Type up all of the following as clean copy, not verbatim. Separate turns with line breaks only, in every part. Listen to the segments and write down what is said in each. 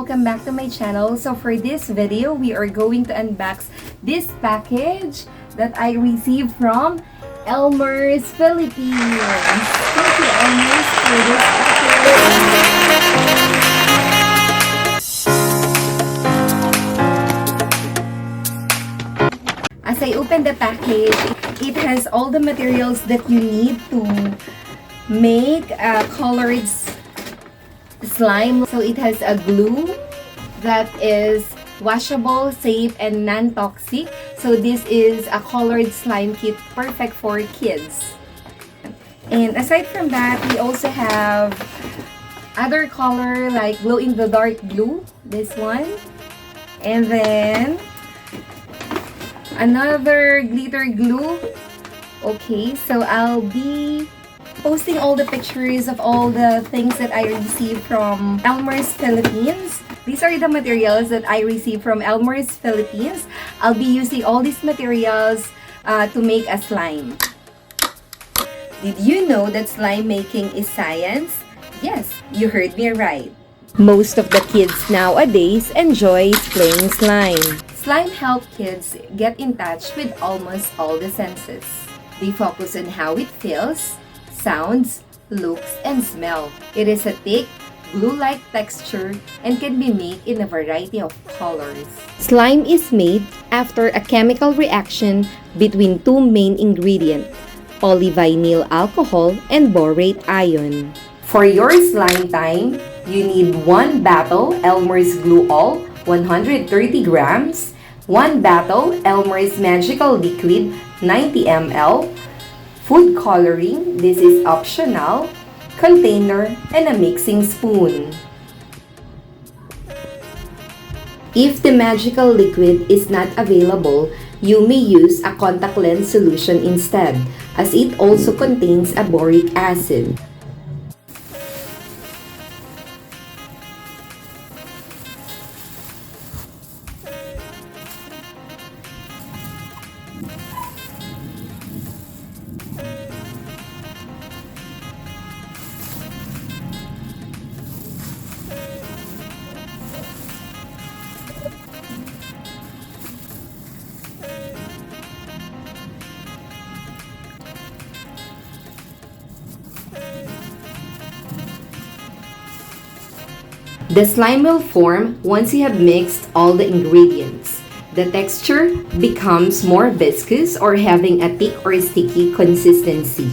welcome back to my channel. So for this video, we are going to unbox this package that I received from Elmer's Philippines. Thank you, Elmer's, for this package. As I open the package, it has all the materials that you need to make a colored slime. So it has a glue that is washable, safe, and non-toxic. So this is a colored slime kit perfect for kids. And aside from that, we also have other color like glow-in-the-dark glue, this one. And then another glitter glue. Okay, so I'll be posting all the pictures of all the things that I received from Elmer's Philippines. These are the materials that I received from Elmer's Philippines. I'll be using all these materials to make a slime. Did you know that slime making is science? Yes, you heard me right. Most of the kids nowadays enjoy playing slime. Slime helps kids get in touch with almost all the senses. They focus on how it feels, sounds, looks, and smell. It is a thick, glue-like texture and can be made in a variety of colors. Slime is made after a chemical reaction between two main ingredients, polyvinyl alcohol and borate ion. For your slime time, you need 1 bottle Elmer's Glue All, 130 grams, 1 bottle Elmer's Magical Liquid, 90 ml, food coloring, this is optional, container, and a mixing spoon. If the magical liquid is not available, you may use a contact lens solution instead, as it also contains a boric acid. The slime will form once you have mixed all the ingredients. The texture becomes more viscous or having a thick or sticky consistency.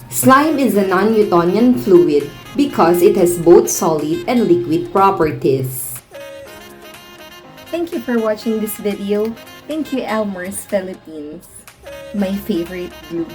Slime is a non-Newtonian fluid because it has both solid and liquid properties. Thank you for watching this video. Thank you, Elmer's Philippines, my favorite glue.